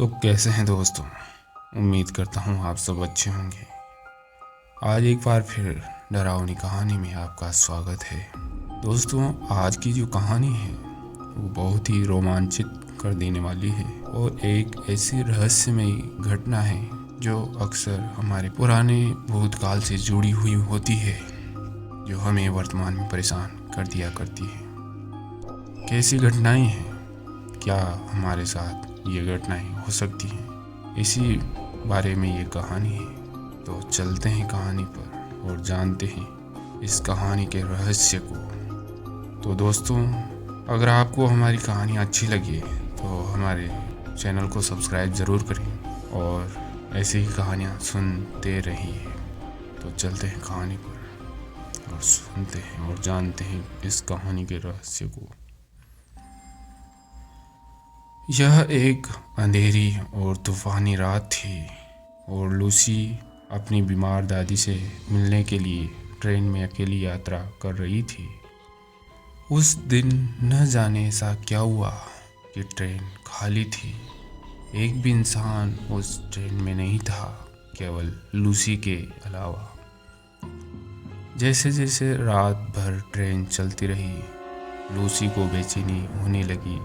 तो कैसे हैं दोस्तों। उम्मीद करता हूँ आप सब अच्छे होंगे। आज एक बार फिर डरावनी कहानी में आपका स्वागत है। दोस्तों, आज की जो कहानी है वो बहुत ही रोमांचित कर देने वाली है और एक ऐसी रहस्यमयी घटना है जो अक्सर हमारे पुराने भूतकाल से जुड़ी हुई होती है, जो हमें वर्तमान में परेशान कर दिया करती है। कैसी घटनाएं हैं, क्या हमारे साथ ये घटनाएं हो सकती हैं, इसी बारे में ये कहानी है। तो चलते हैं कहानी पर और जानते हैं इस कहानी के रहस्य को। तो दोस्तों, अगर आपको हमारी कहानी अच्छी लगे तो हमारे चैनल को सब्सक्राइब ज़रूर करें और ऐसी ही कहानियाँ सुनते रहिए। तो चलते हैं कहानी पर और सुनते हैं और जानते हैं इस कहानी के रहस्य को। यह एक अंधेरी और तूफानी रात थी और लूसी अपनी बीमार दादी से मिलने के लिए ट्रेन में अकेली यात्रा कर रही थी। उस दिन न जाने ऐसा क्या हुआ कि ट्रेन खाली थी। एक भी इंसान उस ट्रेन में नहीं था, केवल लूसी के अलावा। जैसे जैसे रात भर ट्रेन चलती रही, लूसी को बेचैनी होने लगी।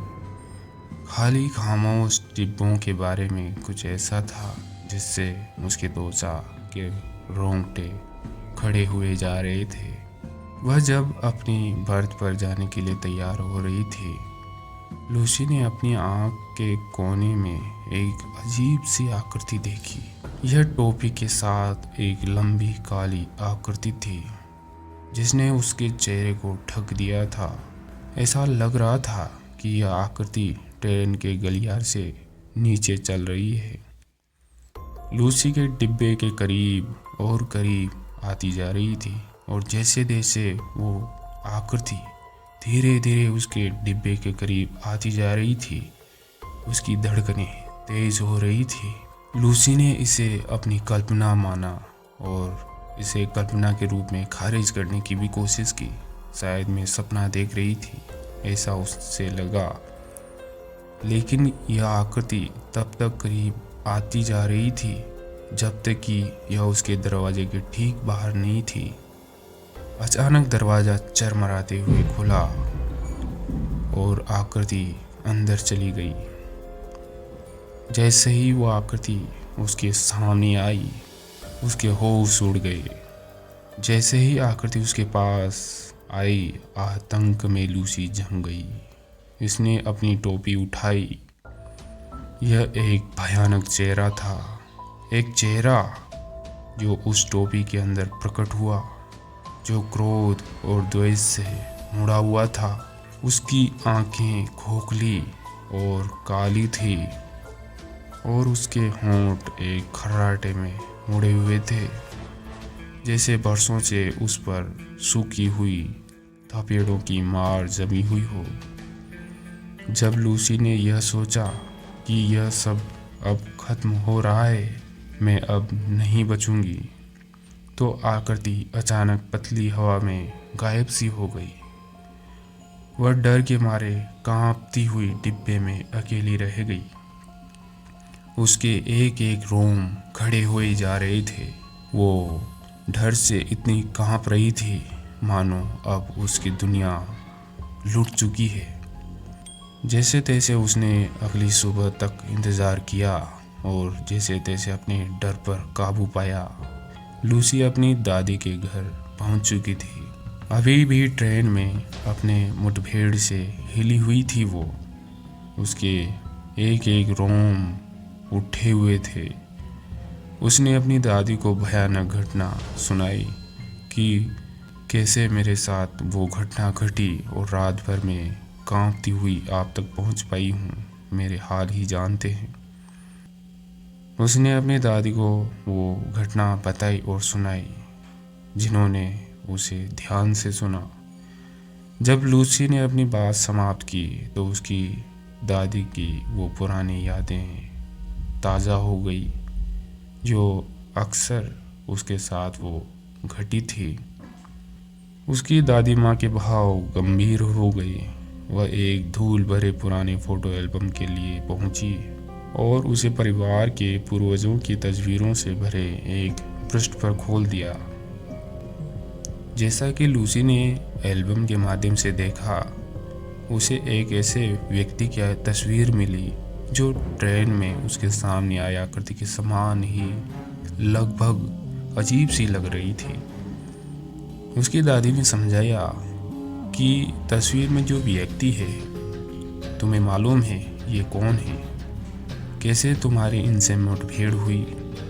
खाली खामोश डिब्बों के बारे में कुछ ऐसा था जिससे उसके त्वचा के रोंगटे खड़े हुए जा रहे थे। वह जब अपनी बर्थ पर जाने के लिए तैयार हो रही थी, लूसी ने अपनी आंख के कोने में एक अजीब सी आकृति देखी। यह टोपी के साथ एक लंबी काली आकृति थी जिसने उसके चेहरे को ढक दिया था। ऐसा लग रहा था कि यह आकृति ट्रेन के गलियार से नीचे चल रही है। लूसी के डिब्बे के करीब और करीब आती जा रही थी और जैसे जैसे वो आकृति धीरे धीरे उसके डिब्बे के करीब आती जा रही थी, उसकी धड़कनें तेज हो रही थी। लूसी ने इसे अपनी कल्पना माना और इसे कल्पना के रूप में खारिज करने की भी कोशिश की। शायद मैं सपना देख रही थी, ऐसा उससे लगा। लेकिन यह आकृति तब तक करीब आती जा रही थी जब तक कि यह उसके दरवाजे के ठीक बाहर नहीं थी। अचानक दरवाज़ा चरमराते हुए खुला और आकृति अंदर चली गई। जैसे ही वो आकृति उसके सामने आई, उसके होश उड़ गए। जैसे ही आकृति उसके पास आई, आतंक में लूसी जम गई। इसने अपनी टोपी उठाई। यह एक भयानक चेहरा था, एक चेहरा जो उस टोपी के अंदर प्रकट हुआ, जो क्रोध और द्वेष से मुड़ा हुआ था। उसकी आंखें खोखली और काली थी और उसके होंठ एक खर्राटे में मुड़े हुए थे, जैसे बरसों से उस पर सूखी हुई थपेड़ों की मार जमी हुई हो। जब लूसी ने यह सोचा कि यह सब अब खत्म हो रहा है, मैं अब नहीं बचूंगी, तो आकृति अचानक पतली हवा में गायब सी हो गई। वह डर के मारे कांपती हुई डिब्बे में अकेली रह गई। उसके एक एक रोम खड़े हुए जा रहे थे। वो डर से इतनी कांप रही थी मानो अब उसकी दुनिया लुट चुकी है। जैसे तैसे उसने अगली सुबह तक इंतज़ार किया और जैसे तैसे अपने डर पर काबू पाया। लूसी अपनी दादी के घर पहुंच चुकी थी। अभी भी ट्रेन में अपने मुठभेड़ से हिली हुई थी वो। उसके एक एक रोम उठे हुए थे। उसने अपनी दादी को भयानक घटना सुनाई कि कैसे मेरे साथ वो घटना घटी और रात भर में कांपती हुई आप तक पहुंच पाई हूँ, मेरे हाल ही जानते हैं। उसने अपनी दादी को वो घटना बताई और सुनाई, जिन्होंने उसे ध्यान से सुना। जब लूसी ने अपनी बात समाप्त की तो उसकी दादी की वो पुरानी यादें ताज़ा हो गई जो अक्सर उसके साथ वो घटी थी। उसकी दादी माँ के भाव गंभीर हो गए। वह एक धूल भरे पुराने फ़ोटो एल्बम के लिए पहुंची और उसे परिवार के पूर्वजों की तस्वीरों से भरे एक पृष्ठ पर खोल दिया। जैसा कि लूसी ने एल्बम के माध्यम से देखा, उसे एक ऐसे व्यक्ति की तस्वीर मिली जो ट्रेन में उसके सामने आई आकृति के समान ही लगभग अजीब सी लग रही थी। उसकी दादी ने समझाया कि तस्वीर में जो व्यक्ति है, तुम्हें मालूम है ये कौन है, कैसे तुम्हारी इनसे मुठभेड़ हुई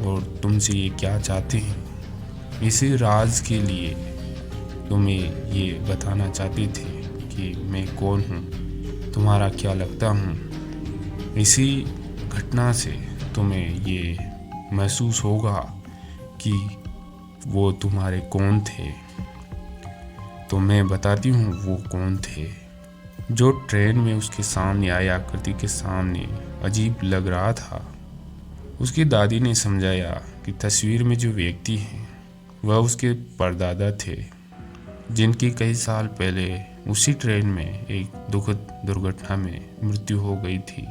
और तुमसे ये क्या चाहते हैं। इसी राज के लिए तुम्हें ये बताना चाहते थे कि मैं कौन हूँ, तुम्हारा क्या लगता हूँ। इसी घटना से तुम्हें ये महसूस होगा कि वो तुम्हारे कौन थे। तो मैं बताती हूँ वो कौन थे। जो ट्रेन में उसके सामने आई आकृति के सामने अजीब लग रहा था। उसकी दादी ने समझाया कि तस्वीर में जो व्यक्ति हैं वह उसके परदादा थे, जिनकी कई साल पहले उसी ट्रेन में एक दुखद दुर्घटना में मृत्यु हो गई थी।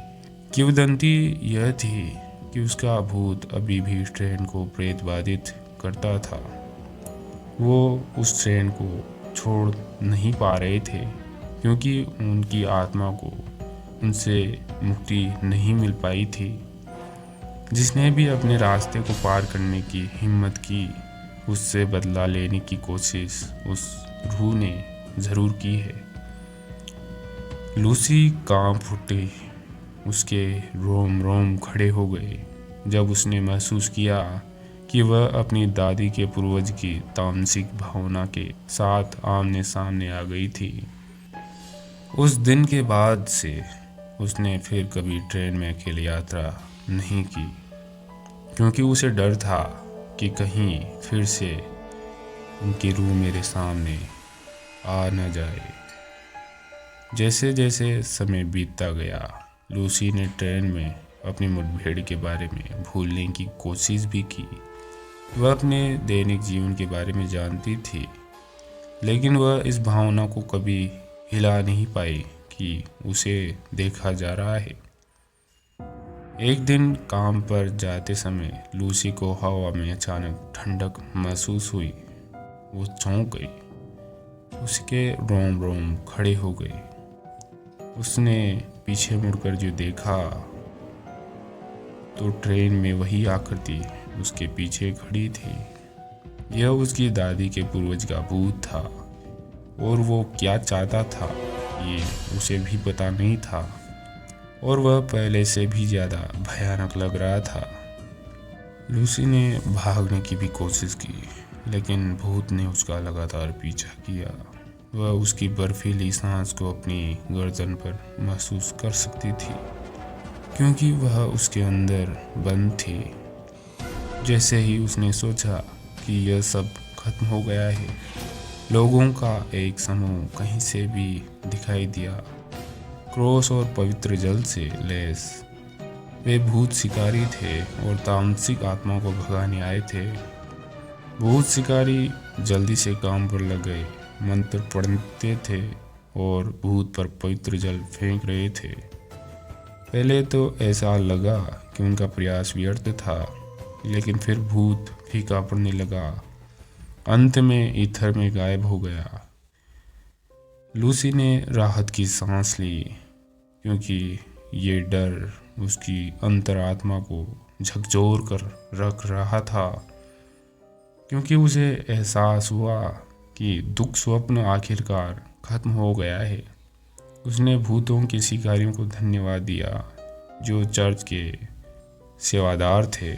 किंवदंती यह थी कि उसका भूत अभी भी ट्रेन को प्रेत बाधित करता था। वो उस ट्रेन को छोड़ नहीं पा रहे थे क्योंकि उनकी आत्मा को उनसे मुक्ति नहीं मिल पाई थी। जिसने भी अपने रास्ते को पार करने की हिम्मत की, उससे बदला लेने की कोशिश उस रूह ने ज़रूर की है। लूसी कांप उठी, उसके रोम रोम खड़े हो गए जब उसने महसूस किया कि वह अपनी दादी के पूर्वज की तामसिक भावना के साथ आमने सामने आ गई थी। उस दिन के बाद से उसने फिर कभी ट्रेन में अकेले यात्रा नहीं की, क्योंकि उसे डर था कि कहीं फिर से उनकी रूह मेरे सामने आ न जाए। जैसे जैसे समय बीतता गया, लूसी ने ट्रेन में अपनी मुठभेड़ के बारे में भूलने की कोशिश भी की। वह अपने दैनिक जीवन के बारे में जानती थी, लेकिन वह इस भावना को कभी हिला नहीं पाई कि उसे देखा जा रहा है। एक दिन काम पर जाते समय लूसी को हवा में अचानक ठंडक महसूस हुई। वो चौंक गई, उसके रोम रोम खड़े हो गए। उसने पीछे मुड़कर जो देखा तो ट्रेन में वही आकृति उसके पीछे खड़ी थी। यह उसकी दादी के पूर्वज का भूत था और वो क्या चाहता था ये उसे भी पता नहीं था, और वह पहले से भी ज़्यादा भयानक लग रहा था। लूसी ने भागने की भी कोशिश की, लेकिन भूत ने उसका लगातार पीछा किया। वह उसकी बर्फीली सांस को अपनी गर्दन पर महसूस कर सकती थी, क्योंकि वह उसके अंदर बंद थी। जैसे ही उसने सोचा कि यह सब खत्म हो गया है, लोगों का एक समूह कहीं से भी दिखाई दिया, क्रोस और पवित्र जल से लैस। वे भूत शिकारी थे और तामसिक आत्मा को भगाने आए थे। भूत शिकारी जल्दी से काम पर लग गए, मंत्र पढ़ते थे और भूत पर पवित्र जल फेंक रहे थे। पहले तो ऐसा लगा कि उनका प्रयास व्यर्थ था, लेकिन फिर भूत फीका पड़ने लगा, अंत में ईथर में गायब हो गया। लूसी ने राहत की सांस ली, क्योंकि ये डर उसकी अंतरात्मा को झकझोर कर रख रहा था, क्योंकि उसे एहसास हुआ कि दुख स्वप्न आखिरकार खत्म हो गया है। उसने भूतों के शिकारियों को धन्यवाद दिया जो चर्च के सेवादार थे,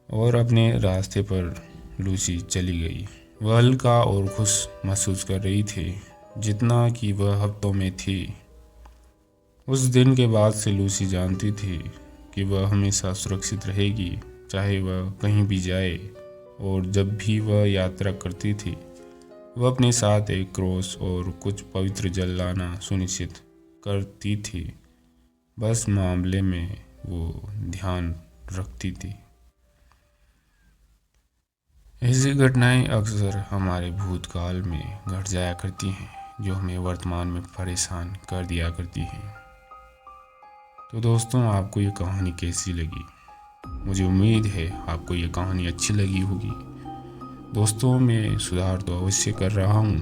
और अपने रास्ते पर लूसी चली गई। वह हल्का और खुश महसूस कर रही थी, जितना कि वह हफ्तों में थी। उस दिन के बाद से लूसी जानती थी कि वह हमेशा सुरक्षित रहेगी, चाहे वह कहीं भी जाए। और जब भी वह यात्रा करती थी, वह अपने साथ एक क्रॉस और कुछ पवित्र जल लाना सुनिश्चित करती थी। बस मामले में वो ध्यान रखती थी। ऐसी घटनाएं अक्सर हमारे भूतकाल में घट जाया करती हैं, जो हमें वर्तमान में परेशान कर दिया करती हैं। तो दोस्तों, आपको ये कहानी कैसी लगी? मुझे उम्मीद है आपको ये कहानी अच्छी लगी होगी। दोस्तों, मैं सुधार तो अवश्य कर रहा हूँ।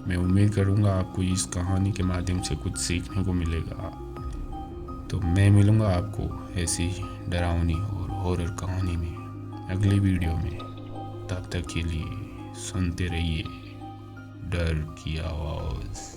मैं उम्मीद करूँगा आपको इस कहानी के माध्यम से कुछ सीखने को मिलेगा। तो मैं मिलूँगा आपको ऐसी डरावनी और हॉरर कहानी में अगली वीडियो में। तब तक के लिए सुनते रहिए डर की आवाज़।